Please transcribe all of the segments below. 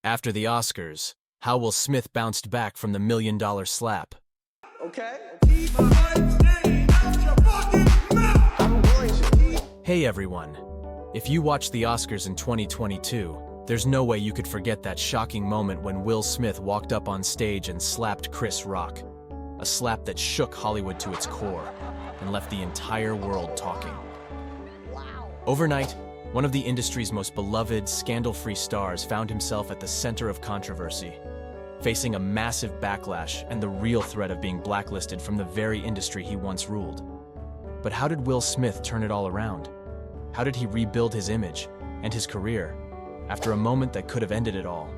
After the Oscars, how Will Smith bounced back from the $1 million slap? Okay? Keep my wife's name out your fucking mouth! I'm going to. Hey everyone. If you watched the Oscars in 2022, there's no way you could forget that shocking moment when Will Smith walked up on stage and slapped Chris Rock. A slap that shook Hollywood to its core and left the entire world talking. Overnight, one of the industry's most beloved, scandal-free stars found himself at the center of controversy, facing a massive backlash and the real threat of being blacklisted from the very industry he once ruled. But how did Will Smith turn it all around? How did he rebuild his image and his career after a moment that could have ended it all?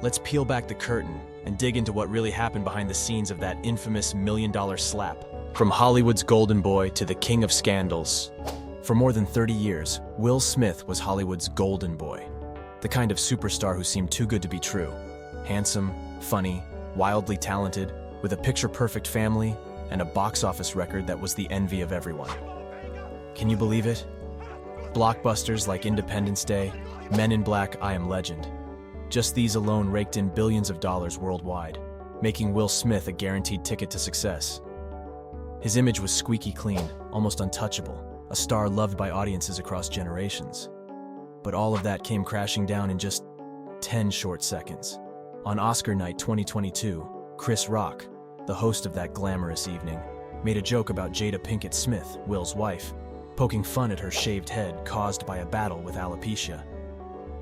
Let's peel back the curtain and dig into what really happened behind the scenes of that infamous $1 million slap. From Hollywood's golden boy to the king of scandals. For more than 30 years, Will Smith was Hollywood's golden boy. The kind of superstar who seemed too good to be true. Handsome, funny, wildly talented, with a picture-perfect family and a box office record that was the envy of everyone. Can you believe it? Blockbusters like Independence Day, Men in Black, I Am Legend. Just these alone raked in billions of dollars worldwide, making Will Smith a guaranteed ticket to success. His image was squeaky clean, almost untouchable, a star loved by audiences across generations. But all of that came crashing down in just 10 short seconds. On Oscar night 2022, Chris Rock, the host of that glamorous evening, made a joke about Jada Pinkett Smith, Will's wife, poking fun at her shaved head caused by a battle with alopecia.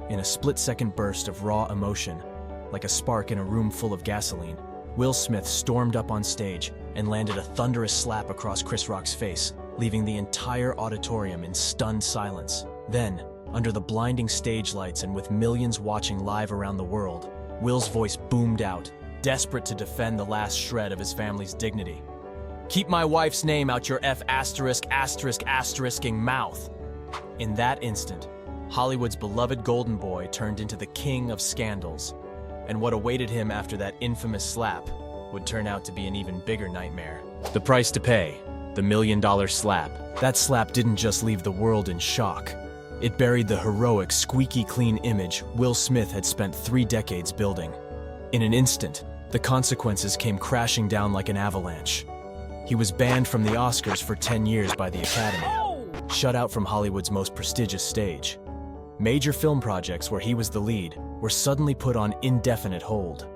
In a split-second burst of raw emotion, like a spark in a room full of gasoline, Will Smith stormed up on stage and landed a thunderous slap across Chris Rock's face, leaving the entire auditorium in stunned silence. Then, under the blinding stage lights and with millions watching live around the world, Will's voice boomed out, desperate to defend the last shred of his family's dignity. "Keep my wife's name out your *******ing mouth." In that instant, Hollywood's beloved golden boy turned into the king of scandals, and what awaited him after that infamous slap would turn out to be an even bigger nightmare. The price to pay, the $1 million slap. That slap didn't just leave the world in shock. It buried the heroic, squeaky clean image Will Smith had spent 3 decades building. In an instant, the consequences came crashing down like an avalanche. He was banned from the Oscars for 10 years by the Academy, shut out from Hollywood's most prestigious stage. Major film projects where he was the lead were suddenly put on indefinite hold.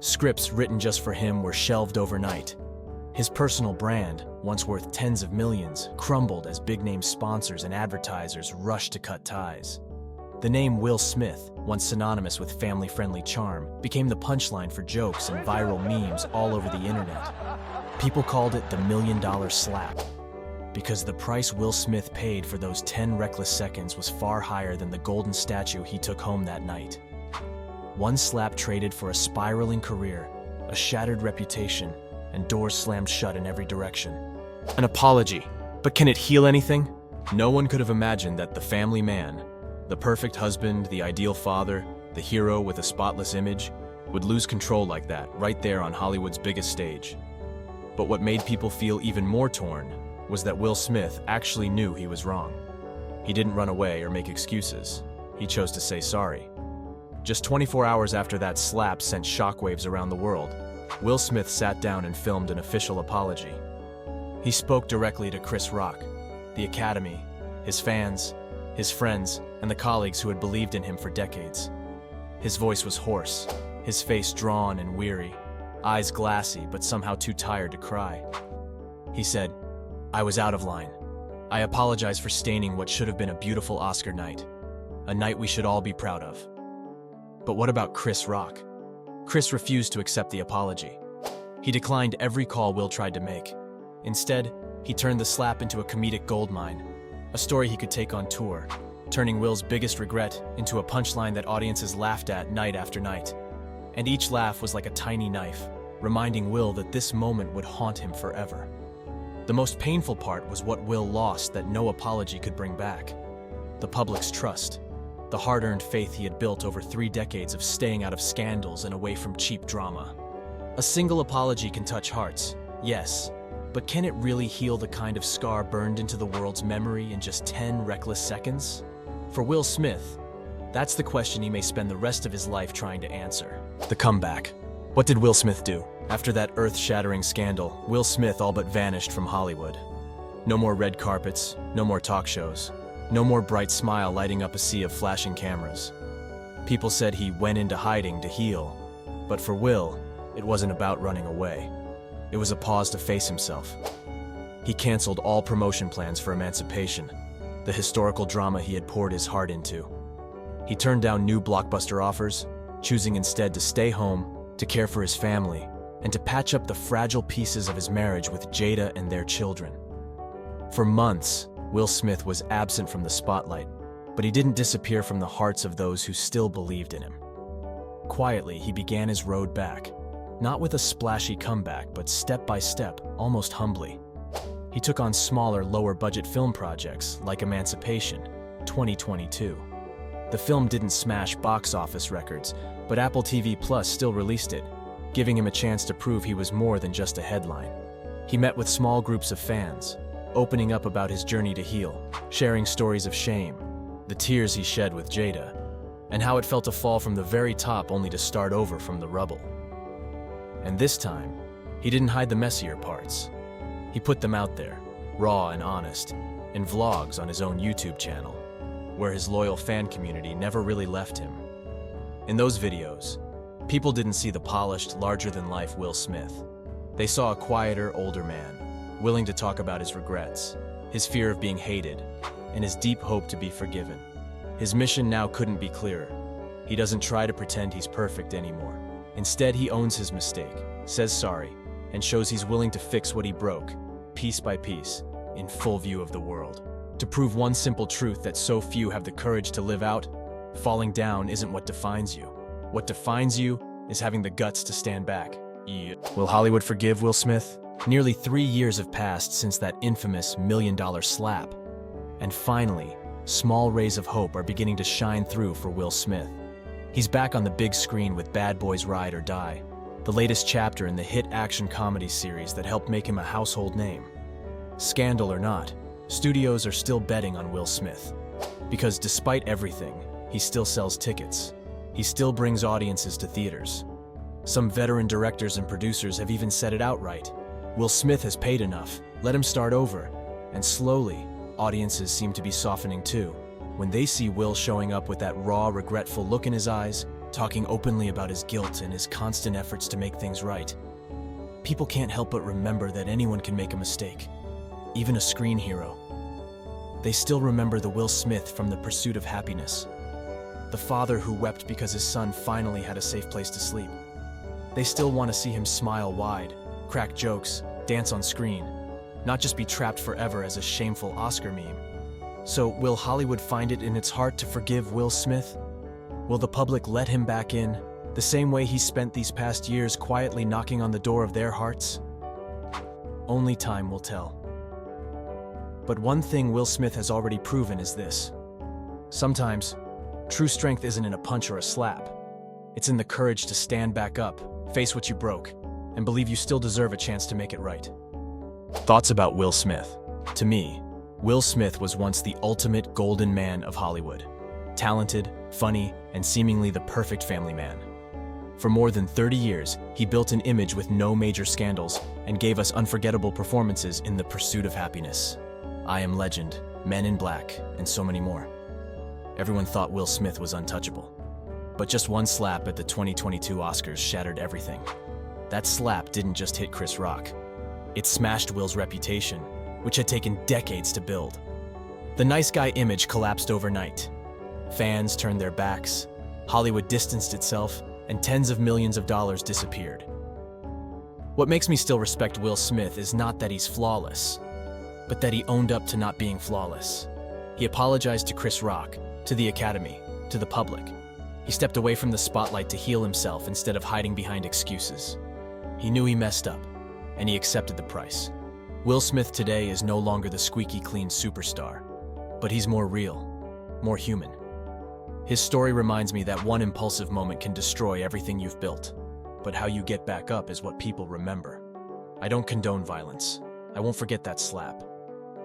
Scripts written just for him were shelved overnight. His personal brand, once worth tens of millions, crumbled as big-name sponsors and advertisers rushed to cut ties. The name Will Smith, once synonymous with family-friendly charm, became the punchline for jokes and viral memes all over the internet. People called it the $1 million slap, because the price Will Smith paid for those 10 reckless seconds was far higher than the golden statue he took home that night. One slap traded for a spiraling career, a shattered reputation, and doors slammed shut in every direction. An apology, but can it heal anything? No one could have imagined that the family man, the perfect husband, the ideal father, the hero with a spotless image, would lose control like that right there on Hollywood's biggest stage. But what made people feel even more torn was that Will Smith actually knew he was wrong. He didn't run away or make excuses. He chose to say sorry. Just 24 hours after that slap sent shockwaves around the world, Will Smith sat down and filmed an official apology. He spoke directly to Chris Rock, the Academy, his fans, his friends, and the colleagues who had believed in him for decades. His voice was hoarse, his face drawn and weary, eyes glassy but somehow too tired to cry. He said, "I was out of line. I apologize for staining what should have been a beautiful Oscar night, a night we should all be proud of." But what about Chris Rock? Chris refused to accept the apology. He declined every call Will tried to make. Instead, he turned the slap into a comedic goldmine, a story he could take on tour, turning Will's biggest regret into a punchline that audiences laughed at night after night. And each laugh was like a tiny knife, reminding Will that this moment would haunt him forever. The most painful part was what Will lost that no apology could bring back: the public's trust. The hard-earned faith he had built over 3 decades of staying out of scandals and away from cheap drama. A single apology can touch hearts, yes, but can it really heal the kind of scar burned into the world's memory in just 10 reckless seconds? For Will Smith, That's the question he may spend the rest of his life trying to answer. The comeback. What did Will Smith do? After that earth-shattering scandal, Will Smith all but vanished from Hollywood. No more red carpets, no more talk shows, no more bright smile lighting up a sea of flashing cameras. People said he went into hiding to heal, but for Will, it wasn't about running away. It was a pause to face himself. He canceled all promotion plans for Emancipation, the historical drama he had poured his heart into. He turned down new blockbuster offers, choosing instead to stay home, to care for his family, and to patch up the fragile pieces of his marriage with Jada and their children. For months, Will Smith was absent from the spotlight, but he didn't disappear from the hearts of those who still believed in him. Quietly, he began his road back, not with a splashy comeback, but step by step, almost humbly. He took on smaller, lower-budget film projects like Emancipation, 2022. The film didn't smash box office records, but Apple TV Plus still released it, giving him a chance to prove he was more than just a headline. He met with small groups of fans, opening up about his journey to heal, sharing stories of shame, the tears he shed with Jada, and how it felt to fall from the very top only to start over from the rubble. And this time, he didn't hide the messier parts. He put them out there, raw and honest, in vlogs on his own YouTube channel, where his loyal fan community never really left him. In those videos, people didn't see the polished, larger-than-life Will Smith. They saw a quieter, older man, willing to talk about his regrets, his fear of being hated, and his deep hope to be forgiven. His mission now couldn't be clearer. He doesn't try to pretend he's perfect anymore. Instead, he owns his mistake, says sorry, and shows he's willing to fix what he broke, piece by piece, in full view of the world. To prove one simple truth that so few have the courage to live out: falling down isn't what defines you. What defines you is having the guts to stand back. Yeah. Will Hollywood forgive Will Smith? Nearly 3 years have passed since that infamous $1 million slap. And finally, small rays of hope are beginning to shine through for Will Smith. He's back on the big screen with Bad Boys Ride or Die, the latest chapter in the hit action comedy series that helped make him a household name. Scandal or not, studios are still betting on Will Smith. Because despite everything, he still sells tickets. He still brings audiences to theaters. Some veteran directors and producers have even said it outright. Will Smith has paid enough, let him start over. And slowly, audiences seem to be softening too, when they see Will showing up with that raw, regretful look in his eyes, talking openly about his guilt and his constant efforts to make things right. People can't help but remember that anyone can make a mistake, even a screen hero. They still remember the Will Smith from The Pursuit of Happiness, the father who wept because his son finally had a safe place to sleep. They still want to see him smile wide, crack jokes, dance on screen, not just be trapped forever as a shameful Oscar meme. So, will Hollywood find it in its heart to forgive Will Smith? Will the public let him back in, the same way he spent these past years quietly knocking on the door of their hearts? Only time will tell. But one thing Will Smith has already proven is this: sometimes, true strength isn't in a punch or a slap. It's in the courage to stand back up, face what you broke, and believe you still deserve a chance to make it right. Thoughts about Will Smith. To me, Will Smith was once the ultimate golden man of Hollywood. Talented, funny, and seemingly the perfect family man. For more than 30 years, he built an image with no major scandals and gave us unforgettable performances in The Pursuit of Happiness, I Am Legend, Men in Black, and so many more. Everyone thought Will Smith was untouchable. But just one slap at the 2022 Oscars shattered everything. That slap didn't just hit Chris Rock. It smashed Will's reputation, which had taken decades to build. The nice guy image collapsed overnight. Fans turned their backs, Hollywood distanced itself, and tens of millions of dollars disappeared. What makes me still respect Will Smith is not that he's flawless, but that he owned up to not being flawless. He apologized to Chris Rock, to the Academy, to the public. He stepped away from the spotlight to heal himself instead of hiding behind excuses. He knew he messed up, and he accepted the price. Will Smith today is no longer the squeaky clean superstar, but he's more real, more human. His story reminds me that one impulsive moment can destroy everything you've built, but how you get back up is what people remember. I don't condone violence. I won't forget that slap.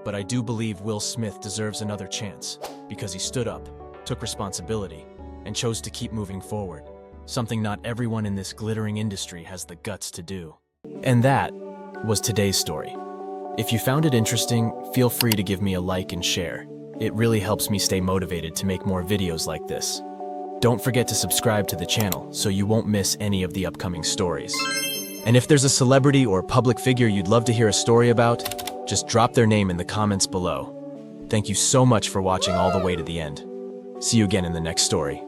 But I do believe Will Smith deserves another chance because he stood up, took responsibility, and chose to keep moving forward, something not everyone in this glittering industry has the guts to do. And that was today's story. If you found it interesting, feel free to give me a like and share. It really helps me stay motivated to make more videos like this. Don't forget to subscribe to the channel so you won't miss any of the upcoming stories. And if there's a celebrity or public figure you'd love to hear a story about, just drop their name in the comments below. Thank you so much for watching all the way to the end. See you again in the next story.